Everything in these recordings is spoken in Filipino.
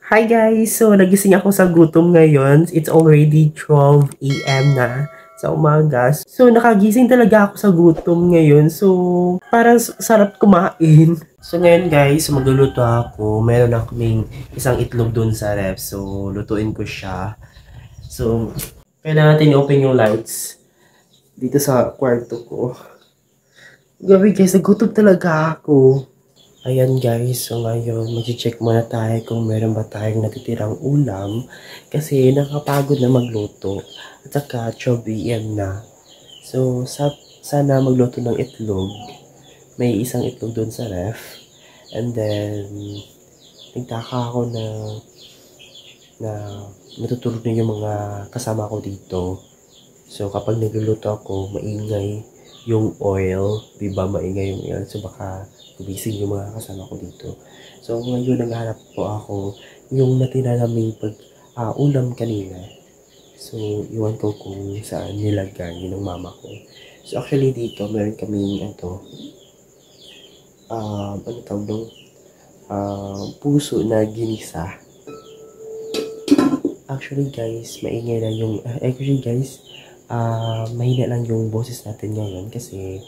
Hi guys! So, nagising ako sa gutom ngayon. It's already 12 a.m. na sa umaga. So, nakagising talaga ako sa gutom ngayon. So, parang sarap kumain. So, ngayon guys, magluluto ako. Meron akong isang itlog dun sa ref. So, lutuin ko siya. So, kailangan natin i-open yung lights dito sa kwarto ko. Gabi guys, nagutom talaga ako. Ayan guys, so ngayon mag-check muna tayo kung meron ba tayong natitirang ulam kasi nakapagod na magluto at saka 12 AM na. So sana magluto ng itlog. May isang itlog doon sa ref. And then nagtaka ako na natutulog na yung mga kasama ko dito. So kapag nagluluto ako, maingay yung oil, diba? Maingay yung oil. So baka gumising yung mga kasama ko dito. So ngayon naghahanap po ako yung natira naming ulam kanina. So iwan ko kung saan nilagay ng mama ko. So actually dito meron kaming ano tawag doon? Puso na ginisa. Actually guys, maingay lang yung mahina lang yung boses natin ngayon kasi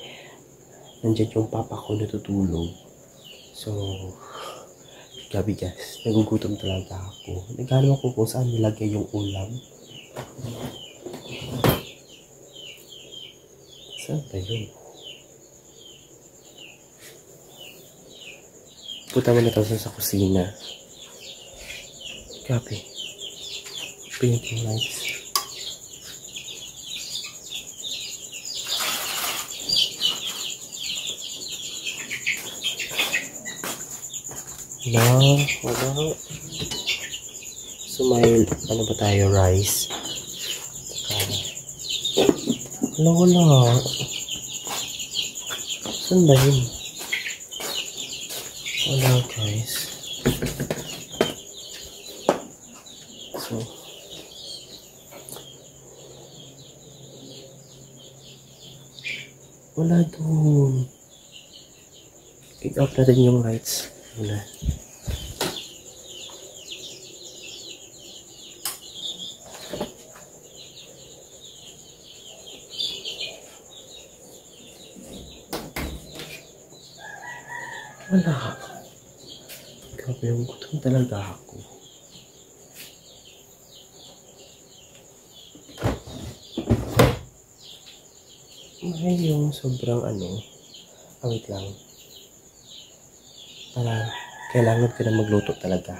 nandiyan yung papa ko natutulog. So, gabi guys, nagugutom talaga ako. Naghanap ako kung saan nilagay yung ulam. Saan ba yun? Punta mo na tayo sa kusina. Gabi. Painting lights. Wala. So may, ano ba tayo, rice. Wala. Saan ba yun? Wala guys. So, wala doon. I-off natin yung lights. Wala. Wala. Grabe yung gutom talaga ako. May yung sobrang wait lang. Para kailangan ko na magluto talaga.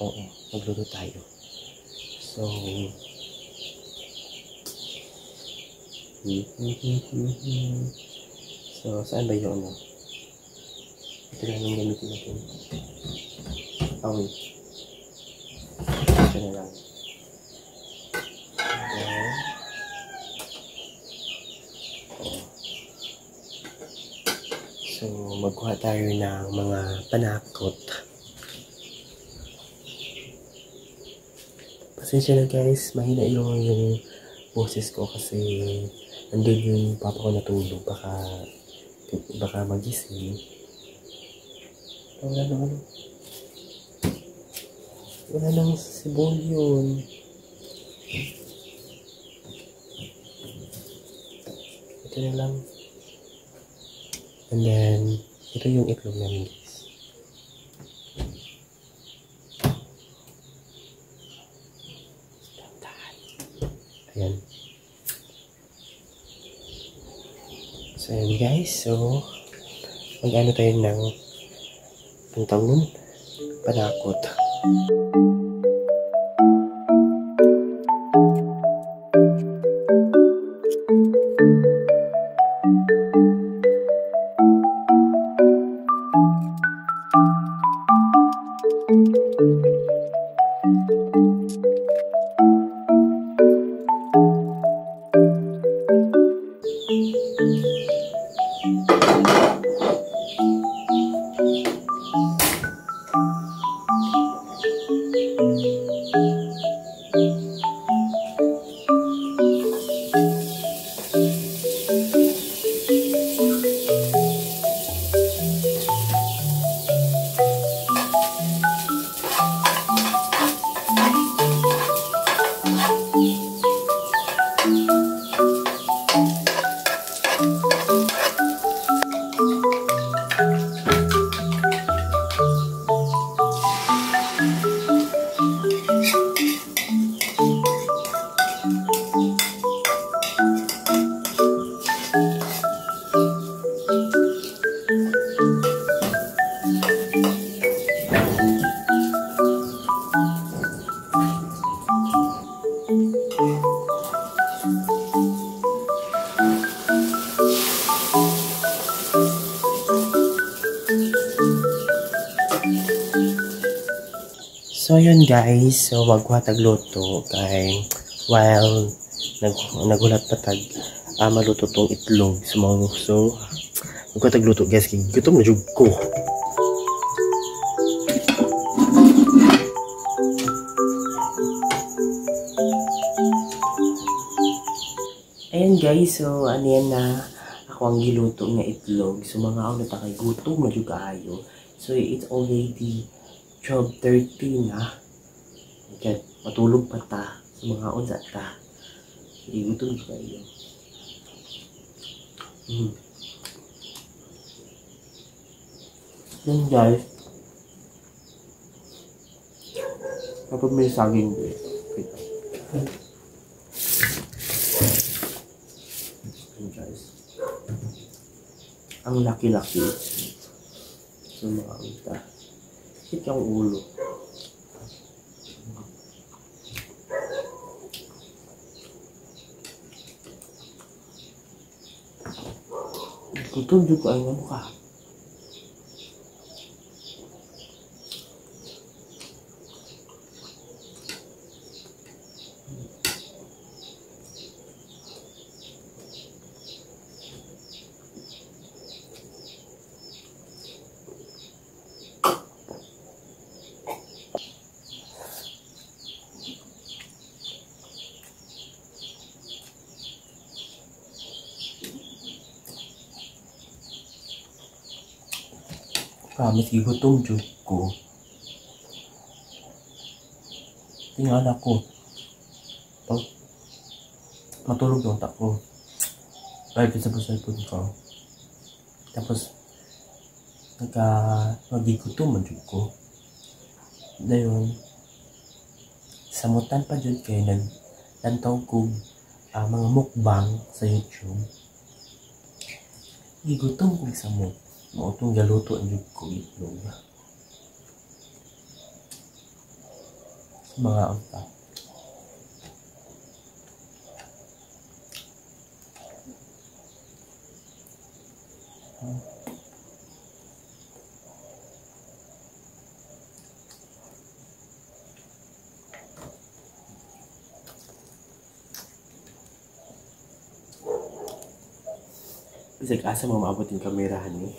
Oo, magluto tayo. So, saan ba yung ito na lang gamitin natin. Wait. Ito na lang. So, magkuha tayo ng mga panakot. Pasensya na guys, mahina yung boses ko kasi nandun yung papa ko natulog. Baka magising. Wala nang sibol yun. Ito na lang. And then, ito yung itlog namin guys. Ayan. So, ayan guys. So, mag-ano tayo ng panakot. So yun guys, so magwatag luto kay while nagulat patag maluto tong itlog so magwatag luto guys kay gutom na jud ko. Ayan guys, so ano yan na ako ang giluto nga itlog. So mga ako na kay gutom na jud kaayo. So it's already 12:30 na. Okay, matulog pa ta. So mga unsa ta. Hindi gutom jud kaayo. Yan guys. Kapag may saging guys. Guys. Ang laki-laki. So mga unta. Hit yung ulo. Gutom juga ay nga mukha. Promise, gutom jud ko. Tingala ko. Pag matulog yung utak ko. Kahit sa cellphone ko. Tapos, magigutom jud ko. Dayon, samutan pa jud kay naglantaw ko mga mukbang sa YouTube. Gigutom ko sa mukbang. Mautong galuto ang ko itlog. Mga angka. Bisag asa mo maabot yung kamerahan ni.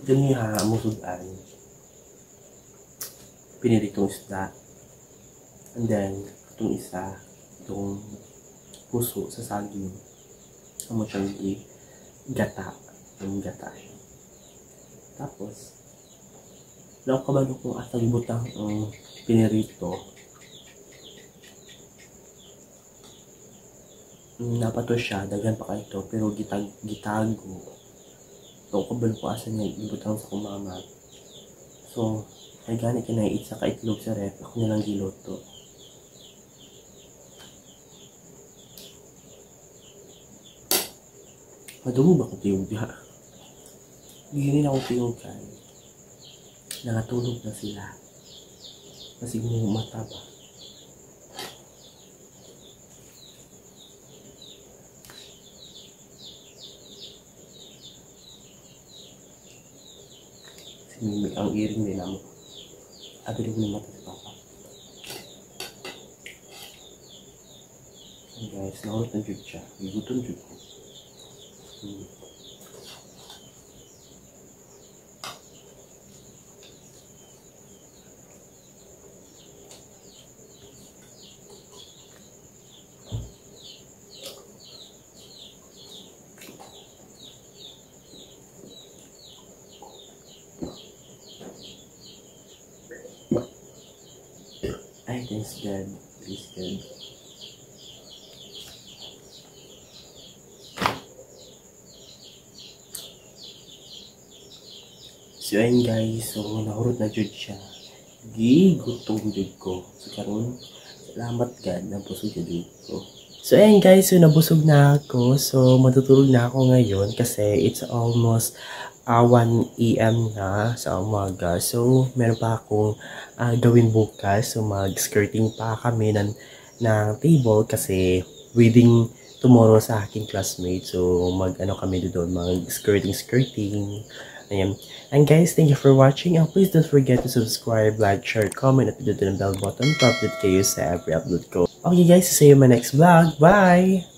Ganyan ha, musudan. Piniritong isda. And then, itong isa, itong puso sa saging. Amo siyang gata. Yung gata. Tapos, lang kabalo kung asang butang ang pinirito. Napato siya, dagan pa kayo pero gitago. So, kabalo ko asa niya ibutang sa kumama. So, ay gani kinait sa kaitlog sa rep, ako nilang giloto. Madungo ba ko tiyong diha? Hindi na ako tiyong kain. Nakatulog na sila. Kasi mo mata ba? Si Mimi, ang iring din mo. Abi rin mo mata si Papa. And guys, naulot ng jud siya. Igutom jud ko. Ay, thanks God. Please God. So ayun guys, so nahurot na jud siya. Gigutom jud ko. So karon, salamat God, nabusog jud ko. So ayun guys, so nabusog na ako. So matutulog na ako ngayon kasi it's almost 1 AM na sa umaga. So, meron pa akong gawin bukas. So, mag-skirting pa kami ng table kasi wedding tomorrow sa aking classmate. So, mag-ano kami doon, mag-skirting. Ayan. And guys, thank you for watching. And please don't forget to subscribe, like, share, comment, at pindutin ang bell button para update kayo sa every upload ko. Okay guys, see you in my next vlog. Bye!